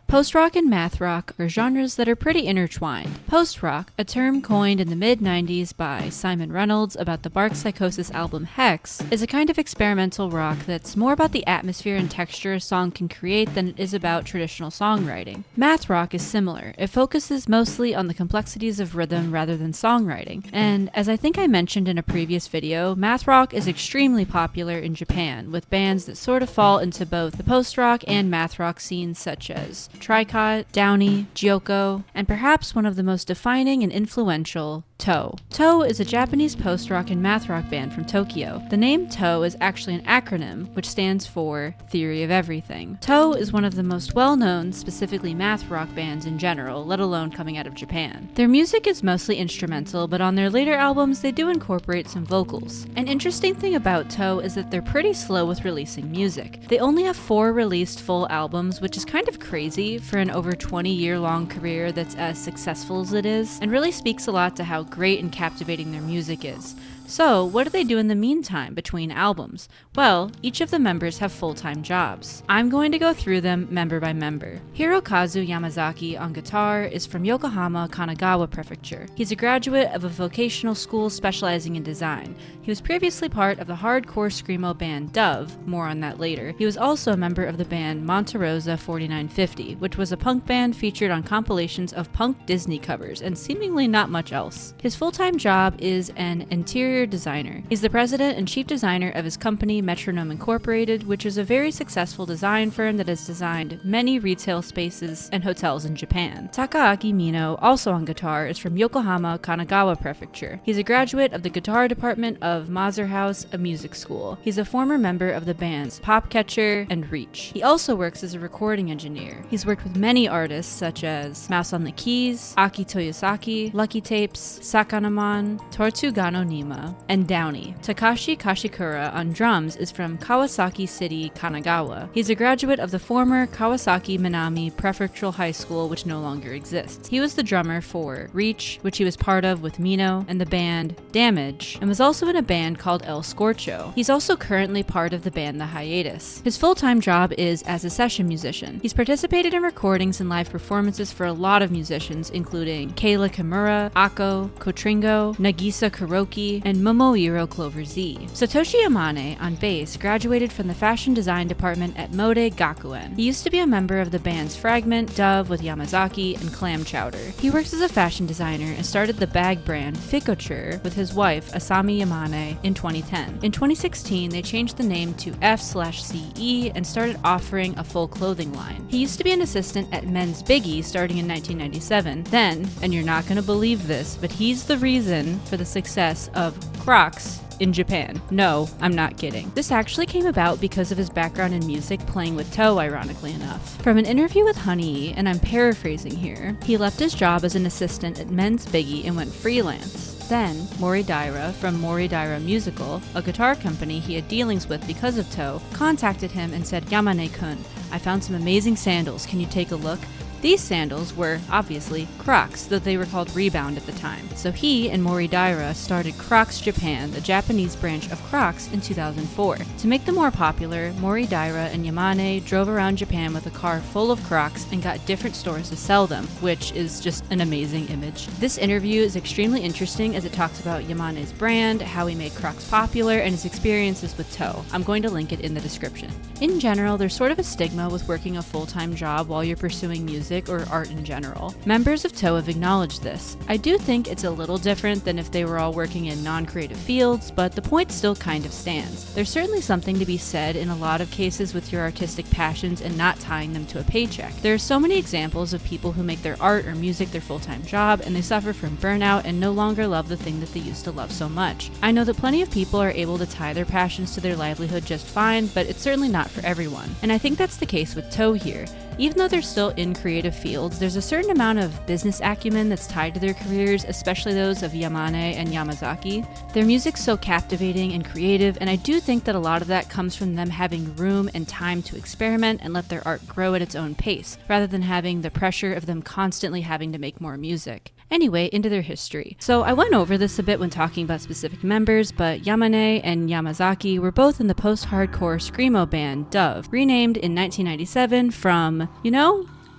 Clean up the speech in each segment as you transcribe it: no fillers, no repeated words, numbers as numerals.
Post-rock and math-rock are genres that are pretty intertwined. Post-rock, a term coined in the mid-90s by Simon Reynolds about the Bark Psychosis album Hex, is a kind of experimental rock that's more about the atmosphere and texture a song can create than it is about traditional songwriting. Math rock is similar. It focuses mostly on the complexities of rhythm rather than songwriting, and as I think I mentioned in a previous video, math rock is extremely popular in Japan, with bands that sort of fall into both the post-rock and math rock scenes such as Tricot, Downey, Gyoko, and perhaps one of the most defining and influential, TOE. TOE is a Japanese post-rock and math rock band from Tokyo. The name TOE is actually an acronym, which stands for Theory of Everything. TOE is one of the most well-known, specifically math rock bands in general, let alone coming out of Japan. Their music is mostly instrumental, but on their later albums they do incorporate some vocals. An interesting thing about TOE is that they're pretty slow with releasing music. They only have 4 released full albums, which is kind of crazy for an over 20-year-long career that's as successful as it is, and really speaks a lot to how great and captivating their music is. So, what do they do in the meantime between albums? Well, each of the members have full-time jobs. I'm going to go through them member by member. Hirokazu Yamazaki on guitar is from Yokohama, Kanagawa Prefecture. He's a graduate of a vocational school specializing in design. He was previously part of the hardcore screamo band Dove, more on that later. He was also a member of the band Monte Rosa 4950, which was a punk band featured on compilations of punk Disney covers, and seemingly not much else. His full-time job is an interior designer. He's the president and chief designer of his company Metronome Incorporated, which is a very successful design firm that has designed many retail spaces and hotels in Japan. Takaaki Mino, also on guitar, is from Yokohama, Kanagawa Prefecture. He's a graduate of the guitar department of Maser House, a music school. He's a former member of the bands Popcatcher and Reach. He also works as a recording engineer. He's worked with many artists such as Mouse on the Keys, Aki Toyosaki, Lucky Tapes, Sakanaman, Tortugano Nima, and Downey. Takashi Kashikura on drums is from Kawasaki City, Kanagawa. He's a graduate of the former Kawasaki Minami Prefectural High School, which no longer exists. He was the drummer for Reach, which he was part of with Mino, and the band Damage, and was also in a band called El Scorcho. He's also currently part of the band The Hiatus. His full-time job is as a session musician. He's participated in recordings and live performances for a lot of musicians, including Kayla Kimura, Akko, Kotringo, Nagisa Kuroki, and Momohiro Clover Z. Satoshi Yamane on bass graduated from the fashion design department at Mode Gakuen. He used to be a member of the bands Fragment, Dove with Yamazaki, and Clam Chowder. He works as a fashion designer and started the bag brand Ficouture with his wife Asami Yamane in 2010. In 2016, they changed the name to F/CE and started offering a full clothing line. He used to be an assistant at Men's Biggie starting in 1997. Then, and you're not going to believe this, but he's the reason for the success of Crocs in Japan. No, I'm not kidding. This actually came about because of his background in music, playing with TOE, ironically enough. From an interview with Honeyee, and I'm paraphrasing here, he left his job as an assistant at Men's Biggie and went freelance. Then, Mori Daira from Mori Daira Musical, a guitar company he had dealings with because of TOE, contacted him and said, "Yamane-kun, I found some amazing sandals. Can you take a look?" These sandals were, obviously, Crocs, though they were called Rebound at the time. So he and Mori Daira started Crocs Japan, the Japanese branch of Crocs, in 2004. To make them more popular, Mori Daira and Yamane drove around Japan with a car full of Crocs and got different stores to sell them, which is just an amazing image. This interview is extremely interesting as it talks about Yamane's brand, how he made Crocs popular, and his experiences with TOE. I'm going to link it in the description. In general, there's sort of a stigma with working a full-time job while you're pursuing music or art in general. Members of TOE have acknowledged this. I do think it's a little different than if they were all working in non-creative fields, but the point still kind of stands. There's certainly something to be said in a lot of cases with your artistic passions and not tying them to a paycheck. There are so many examples of people who make their art or music their full-time job, and they suffer from burnout and no longer love the thing that they used to love so much. I know that plenty of people are able to tie their passions to their livelihood just fine, but it's certainly not for everyone. And I think that's the case with TOE here. Even though they're still in creative fields, there's a certain amount of business acumen that's tied to their careers, especially those of Yamane and Yamazaki. Their music's so captivating and creative, and I do think that a lot of that comes from them having room and time to experiment and let their art grow at its own pace, rather than having the pressure of them constantly having to make more music. Anyway, into their history. So I went over this a bit when talking about specific members, but Yamane and Yamazaki were both in the post-hardcore screamo band Dove, renamed in 1997 from,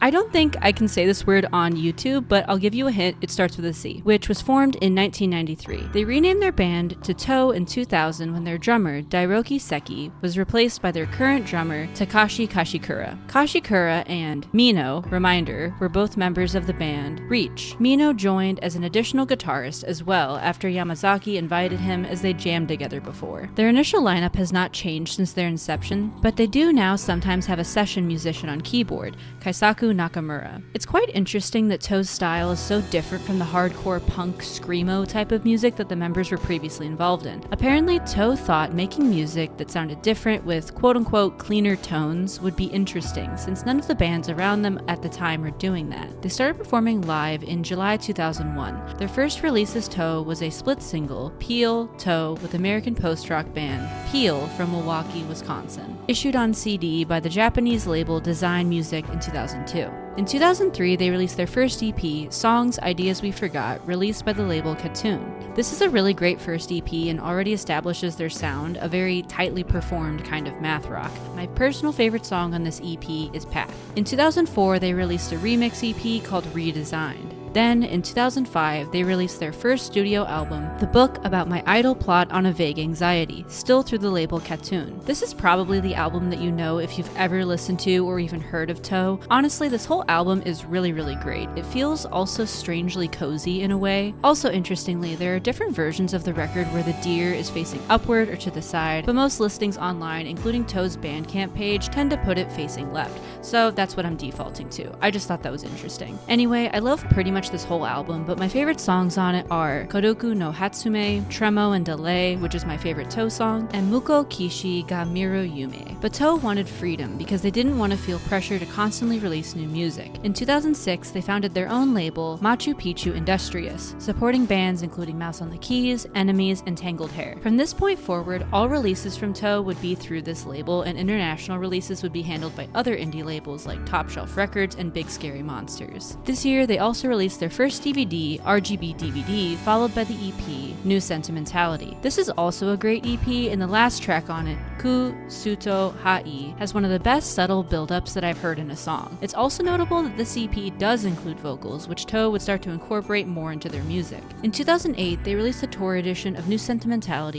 I don't think I can say this word on YouTube, but I'll give you a hint. It starts with a C, which was formed in 1993. They renamed their band to Toe in 2000 when their drummer, Dairoki Seki, was replaced by their current drummer, Takashi Kashikura. Kashikura and Mino, reminder, were both members of the band Reach. Mino joined as an additional guitarist as well after Yamazaki invited him as they jammed together before. Their initial lineup has not changed since their inception, but they do now sometimes have a session musician on keyboard, Kaisaku Nakamura. It's quite interesting that Toe's style is so different from the hardcore punk screamo type of music that the members were previously involved in. Apparently, Toe thought making music that sounded different with quote-unquote cleaner tones would be interesting, since none of the bands around them at the time were doing that. They started performing live in July 2001. Their first release as Toe was a split single, Peel, Toe, with American post-rock band Peel from Milwaukee, Wisconsin, issued on CD by the Japanese label Design Music in 2002. In 2003, they released their first EP, Songs, Ideas We Forgot, released by the label Katoon. This is a really great first EP and already establishes their sound, a very tightly performed kind of math rock. My personal favorite song on this EP is Path. In 2004, they released a remix EP called Redesigned. Then, in 2005, they released their first studio album, The Book About My Idle Plot on a Vague Anxiety, still through the label Katoon. This is probably the album that you know if you've ever listened to or even heard of Toe. Honestly, this whole album is really, really great. It feels also strangely cozy in a way. Also, interestingly, there are different versions of the record where the deer is facing upward or to the side, but most listings online, including Toe's Bandcamp page, tend to put it facing left, so that's what I'm defaulting to. I just thought that was interesting. Anyway, I love pretty much this whole album, but my favorite songs on it are Kodoku no Hatsume, Tremo and Delay, which is my favorite Toe song, and Muko Kishi ga Miru Yume. But Toe wanted freedom because they didn't want to feel pressure to constantly release new music. In 2006, they founded their own label, Machu Picchu Industrious, supporting bands including Mouse on the Keys, Enemies, and Tangled Hair. From this point forward, all releases from Toe would be through this label, and international releases would be handled by other indie labels like Top Shelf Records and Big Scary Monsters. This year, they also released their first DVD, RGB DVD, followed by the EP, New Sentimentality. This is also a great EP, and the last track on it, Ku Suto Hai, has one of the best subtle build-ups that I've heard in a song. It's also notable that this EP does include vocals, which Toe would start to incorporate more into their music. In 2008, they released the tour edition of New Sentimentality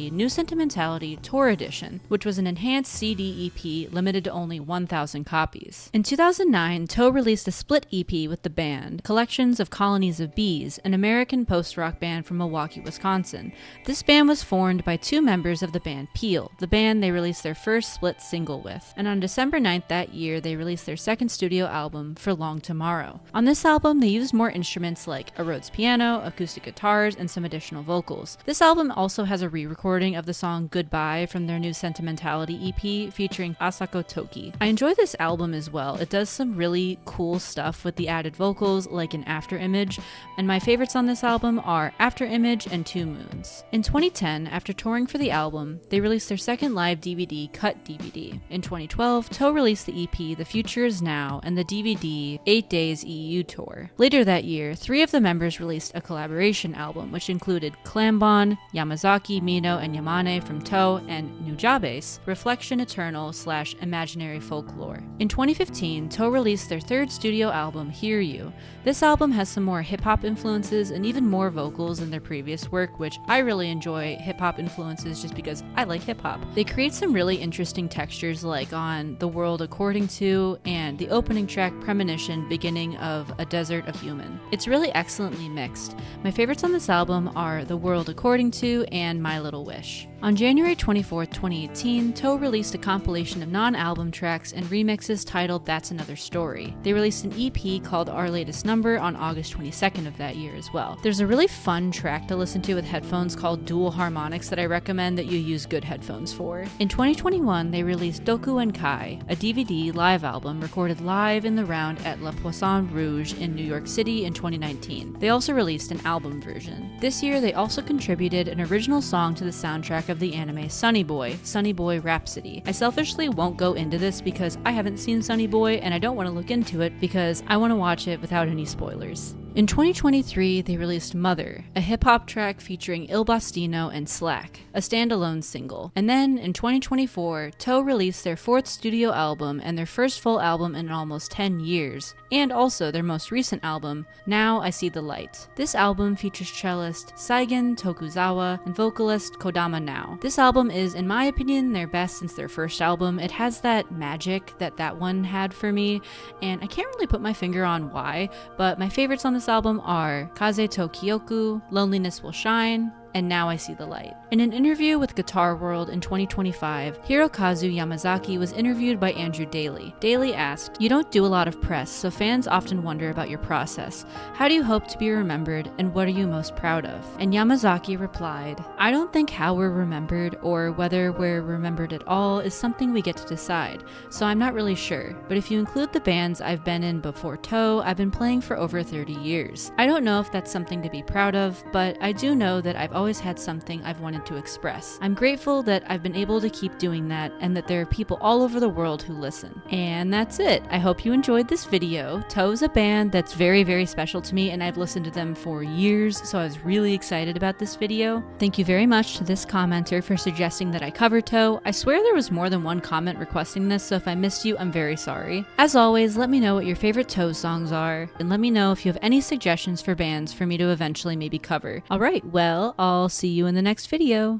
Tour Edition, which was an enhanced CD EP limited to only 1,000 copies. In 2009, Toe released a split EP with the band, Collections of Colonies of Bees, an American post-rock band from Milwaukee, Wisconsin. This band was formed by two members of the band Peel, the band they released their first split single with, and on December 9th that year they released their second studio album, For Long Tomorrow. On this album, they used more instruments like a Rhodes piano, acoustic guitars, and some additional vocals. This album also has a re-recording of the song Goodbye from their New Sentimentality EP featuring Asako Toki. I enjoy this album as well. It does some really cool stuff with the added vocals, like an After Image, and my favorites on this album are After Image and Two Moons. In 2010, after touring for the album, they released their second live DVD, Cut DVD. In 2012, Toe released the EP The Future Is Now and the DVD 8 Days EU Tour. Later that year, three of the members released a collaboration album, which included Clambon, Yamazaki, Mino, and Yamane from Toe, and Nujabes, Reflection Eternal / Imaginary Folklore. In 2015, Toe released their third studio album, Hear You. This album has some more hip-hop influences and even more vocals than their previous work, which I really enjoy hip-hop influences just because I like hip-hop. They create some really interesting textures like on The World According To and the opening track Premonition, beginning of A Desert of Human. It's really excellently mixed. My favorites on this album are The World According To and My Little Wish. On January 24, 2018, Toe released a compilation of non-album tracks and remixes titled That's Another Story. They released an EP called Our Latest Number on August 22nd of that year as well. There's a really fun track to listen to with headphones called Dual Harmonics that I recommend that you use good headphones for. In 2021, they released Doku and Kai, a DVD live album recorded live in the round at La Poisson Rouge in New York City in 2019. They also released an album version. This year, they also contributed an original song to the soundtrack of the anime Sunny Boy Rhapsody. I selfishly won't go into this because I haven't seen Sunny Boy and I don't want to look into it because I want to watch it without any spoilers. In 2023, they released Mother, a hip-hop track featuring Il Bastino and Slack, a standalone single. And then, in 2024, Toe released their 4th studio album and their first full album in almost 10 years, and also their most recent album, Now I See the Light. This album features cellist Saigen Tokuzawa and vocalist Kodama Now. This album is, in my opinion, their best since their first album. It has that magic that one had for me, and I can't really put my finger on why, but my favorites on this album are Kaze to Kyoku, Loneliness Will Shine, and Now I See the Light. In an interview with Guitar World in 2025, Hirokazu Yamazaki was interviewed by Andrew Daly. Daly asked, "You don't do a lot of press, so fans often wonder about your process. How do you hope to be remembered, and what are you most proud of?" And Yamazaki replied, "I don't think how we're remembered, or whether we're remembered at all, is something we get to decide, so I'm not really sure. But if you include the bands I've been in before Toe, I've been playing for over 30 years. I don't know if that's something to be proud of, but I do know that I've always had something I've wanted to express. I'm grateful that I've been able to keep doing that and that there are people all over the world who listen." And that's it. I hope you enjoyed this video. Toe's a band that's very, very special to me, and I've listened to them for years, so I was really excited about this video. Thank you very much to this commenter for suggesting that I cover Toe. I swear there was more than one comment requesting this, so if I missed you, I'm very sorry. As always, let me know what your favorite Toe songs are, and let me know if you have any suggestions for bands for me to eventually maybe cover. Alright, well, I'll see you in the next video.